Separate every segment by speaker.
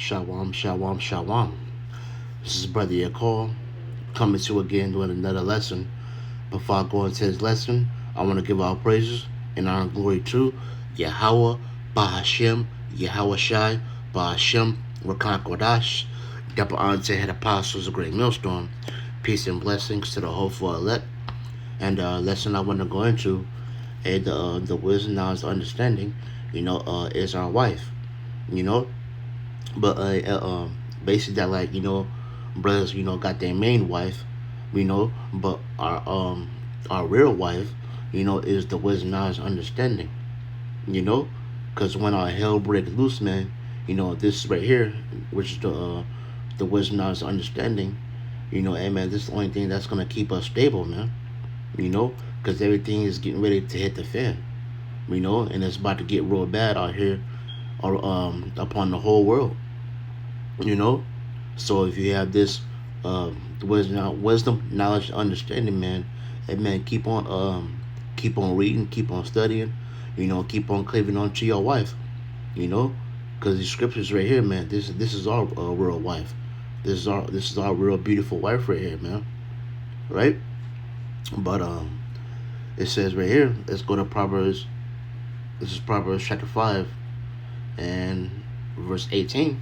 Speaker 1: Shalom, shalom, shalom. This is Brother Yakol coming to you again doing another lesson. Before I go into his lesson, I want to give our praises and honor and glory to Yahweh, Bahashem, Yahweh Shai, Bahashem, Rakan Kodash. Double honor to head apostles of Great Millstone. Peace and blessings to the hopeful elect. And lesson I want to go into is the wisdom, knowledge, understanding, is our wife. You know, but basically that like brothers got their main wife, but our real wife, is the wisdom, knowledge, understanding. You know, because when our hell break loose, man, this right here, which is the wisdom, knowledge, understanding. Hey man, this is the only thing that's gonna keep us stable, man. Because everything is getting ready to hit the fan. And it's about to get real bad out here, or upon the whole world. you know so if you have this wisdom, knowledge, understanding, man, and man, keep on reading, keep on studying, keep on cleaving on to your wife, you know because these scriptures right here, man, this is our real wife. This is our real beautiful wife right here, man. Right. But it says right here, let's go to Proverbs. This is Proverbs chapter 5 and verse 18.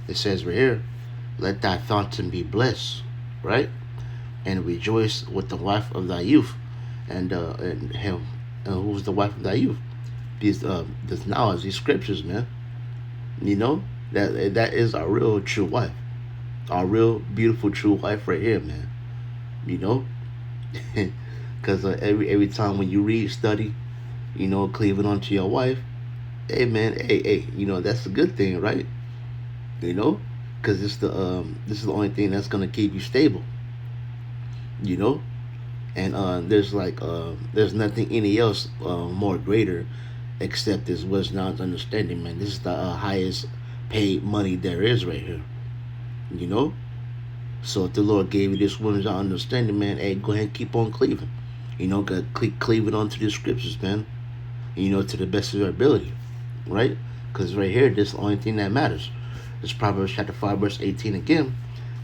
Speaker 1: It says right here, let thy fountain be blessed, right? And rejoice with the wife of thy youth. And him, who's the wife of thy youth? This knowledge, these scriptures, man. That is our real true wife. Our real beautiful true wife right here, man. You know? Because every time when you read, study, cleaving onto your wife, hey man, hey, that's a good thing, right? Because this is the only thing that's gonna keep you stable. You know, and there's nothing any else more greater except this wisdom, knowledge, understanding, man. This is the highest paid money there is right here. You know, so if the Lord gave you this wisdom, understanding, man, hey, go ahead and keep on cleaving. Cleaving onto the scriptures, man. To the best of your ability, right? Because right here, this is the only thing that matters. It's Proverbs chapter 5, verse 18 again.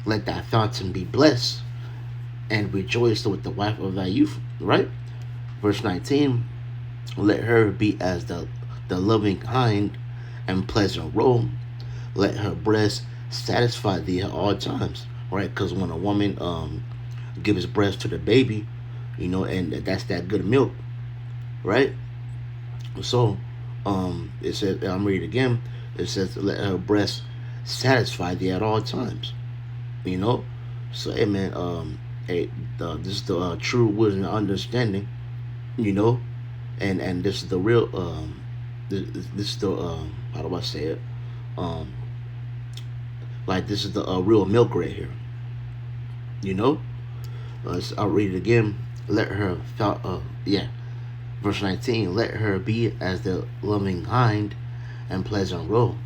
Speaker 1: Let thy fountain be blessed, and rejoice with the wife of thy youth, right? Verse 19, let her be as the loving hind and pleasant roe. Let her breast satisfy thee at all times, right? Because when a woman gives breast to the baby, and that's that good milk, right? So, it says, I'm reading again. It says, let her breast satisfy thee at all times. So, hey man, this is the true wisdom and understanding. And this is the real this is the how do I say it? Like this is the real milk right here. I'll read it again. Let her verse 19, let her be as the loving hind and pleasant roe.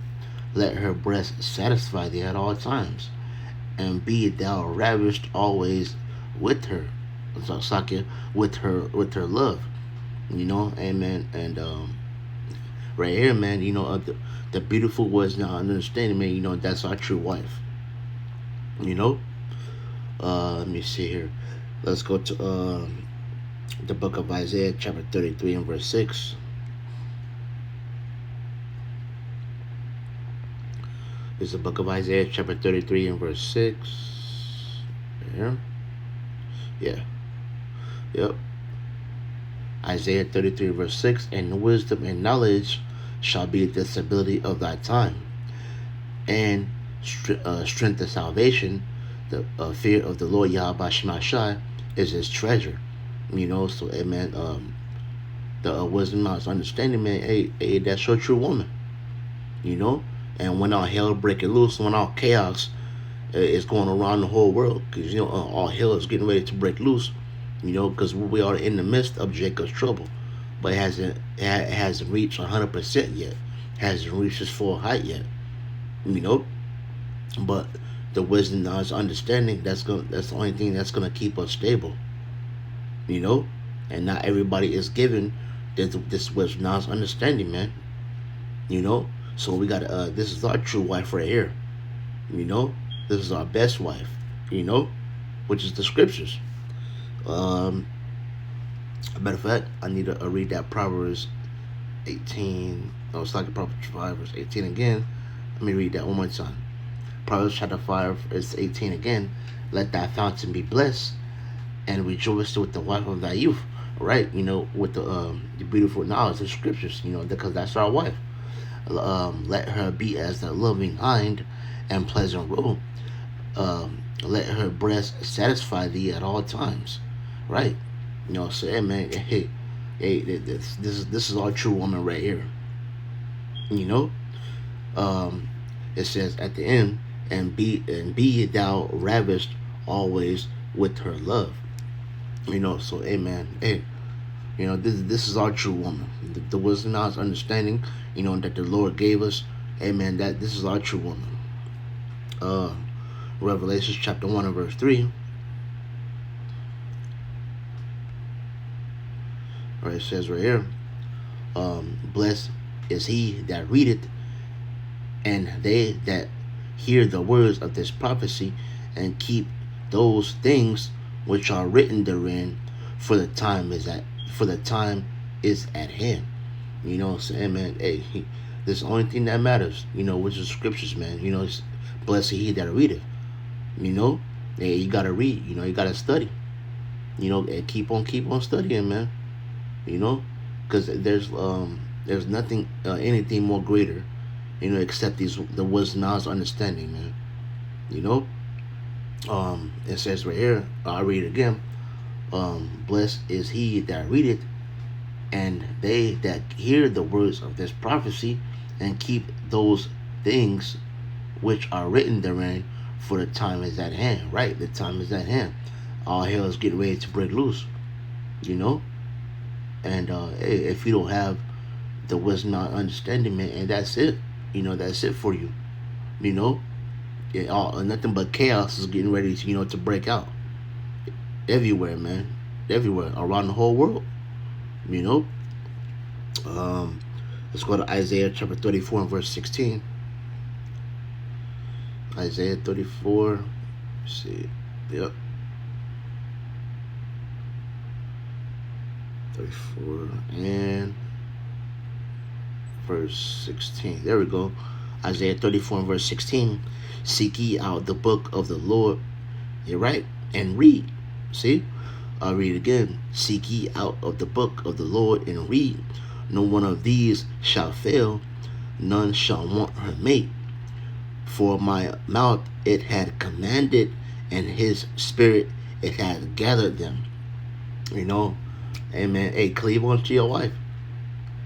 Speaker 1: Let her breast satisfy thee at all times, and be thou ravished always with her. So, Sakya, with her love. Amen. And right here, man, the beautiful was not understanding, man. That's our true wife. Let me see here. Let's go to the book of Isaiah, chapter 33 and verse 6. It's the book of Isaiah, chapter 33 and verse 6. Here. Yeah. Yep. Isaiah 33 verse 6. And wisdom and knowledge shall be the stability of thy time, and strength of salvation. The fear of the Lord Yahweh Shemashai is his treasure. So amen. The wisdom, knowledge, understanding, man, hey, that's your true woman. And when all hell breaking loose, when all chaos is going around the whole world, because all hell is getting ready to break loose, because we are in the midst of Jacob's trouble, but it hasn't reached 100% yet, hasn't reached its full height yet, But the wisdom, knowledge, understanding, that's the only thing that's gonna keep us stable, And not everybody is given this wisdom, knowledge, understanding, man. So we got this is our true wife right here. You know, this is our best wife. You know, which is the scriptures. Um, Matter of fact, I need to read that Proverbs 18. No, it's like Proverbs 5 verse 18 again. Let me read that one more time. Proverbs chapter 5 verse 18 again. Let thy fountain be blessed, and rejoice with the wife of thy youth. Right? You know, with the beautiful knowledge of scriptures. You know, because that's our wife. Let her be as the loving hind and pleasant roe. Let her breast satisfy thee at all times. Right? You know, so hey man, hey, this is our true woman right here. You know, it says at the end, and be thou ravished always with her love. You know, so hey man, hey, you know this is our true woman. The wisdom, knowledge, understanding, you know, that the Lord gave us. Hey man, that this is our true woman. Uh, Revelations chapter 1 and verse 3. Right, it says right here, blessed is he that readeth, and they that hear the words of this prophecy, and keep those things which are written therein, for the time is at hand. You know what I'm saying, man? Hey, this is the only thing that matters, you know, which is scriptures, man. You know, it's blessed he that readeth. You know, hey, you gotta read, you know, you gotta study. You know, and keep on studying, man. You know, because there's nothing anything more greater, you know, except the wisdom, knowledge, understanding, man. You know, it says right here, I'll read it again. Blessed is he that readeth, and they that hear the words of this prophecy, and keep those things which are written therein, for the time is at hand. Right, the time is at hand. All hell is getting ready to break loose. You know, and hey, if you don't have the wisdom, not understanding, man, and that's it. You know, that's it for you. You know, nothing but chaos is getting ready to, you know, to break out everywhere, man, everywhere around the whole world. You know, um, let's go to Isaiah chapter 34 and verse 16. Isaiah 34. Let's see, yep. 34 and verse 16. There we go. Isaiah 34 and verse 16. Seek ye out the book of the Lord. You're right. And read. See? I'll read it again. Seek ye out of the book of the Lord and read. No one of these shall fail. None shall want her mate. For my mouth it had commanded, and his spirit it had gathered them. You know? Amen. Hey, cleave on to your wife.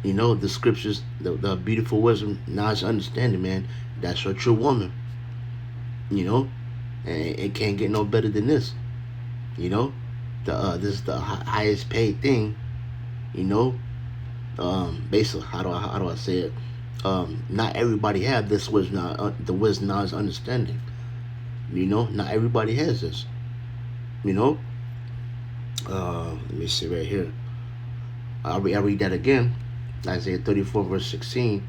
Speaker 1: You know, the scriptures, the beautiful wisdom, knowledge, understanding, man. That's your true woman. You know, and it can't get no better than this. You know, this is the highest paid thing. You know, basically, how do I say it? Not everybody have this wisdom, the wisdom, knowledge, understanding. You know, not everybody has this. You know, let me see right here. I'll read that again. Isaiah 34 verse 16.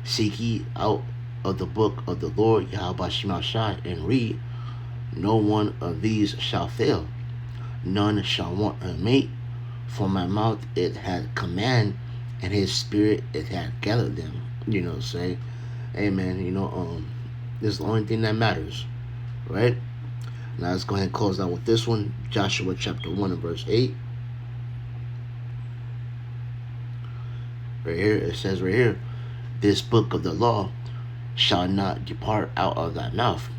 Speaker 1: Seek ye out of the book of the Lord Yahweh Shemashai, and read. No one of these shall fail. None shall want a mate. For my mouth it had command, and his spirit it had gathered them. You know, say, amen. You know, this is the only thing that matters, right? Now let's go ahead and close out with this one. Joshua chapter 1 and verse 8. Right here, it says right here, this book of the law shall not depart out of thy mouth,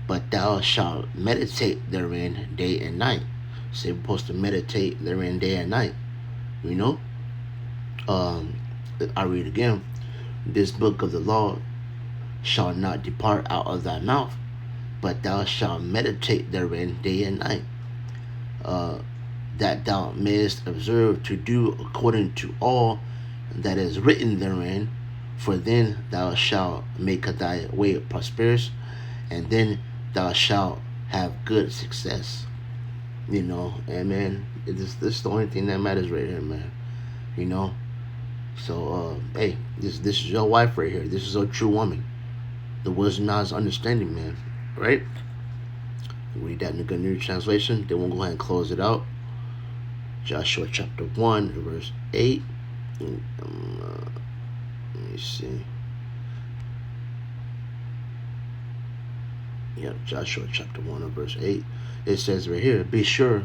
Speaker 1: but thou shalt meditate therein day and night. So you're supposed to meditate therein day and night. You know? I read again. This book of the law shall not depart out of thy mouth, but thou shalt meditate therein day and night, that thou mayest observe to do according to all that is written therein, for then thou shalt make thy way prosperous, and then thou shalt have good success. You know, and man, this is the only thing that matters right here, man. You know, So, hey, this is your wife right here. This is a true woman. The wisdom, knowledge, understanding, man. Right? Read that in the Good New Translation. Then we'll go ahead and close it out. Joshua chapter 1, verse 8. Let me see. Yeah, Joshua chapter 1 and verse 8. It says right here, be sure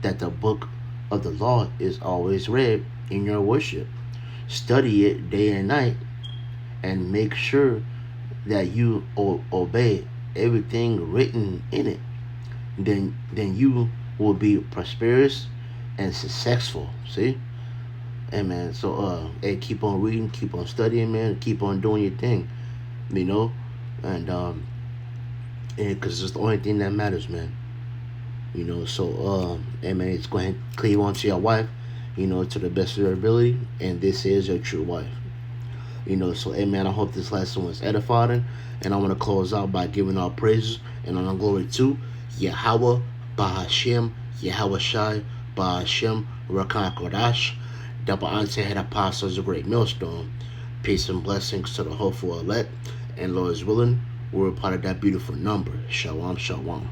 Speaker 1: that the book of the law is always read in your worship. Study it day and night, and make sure that you obey everything written in it. Then you will be prosperous and successful. See? Hey man, so hey, keep on reading, keep on studying, man, keep on doing your thing, you know, and because it's the only thing that matters, man. You know, so hey man, just go ahead and cleave on to your wife, you know, to the best of your ability, and this is your true wife. You know, so hey man, I hope this lesson was edifying, and I want to close out by giving all praises and honor and glory to Yahweh, Bahashem, Yahweh Shai, Bahashem, Rakan Kodash, double answer head apostles, a great millstone. Peace and blessings to the hopeful elect, and Lord is willing, we're a part of that beautiful number. Shalom, shalom.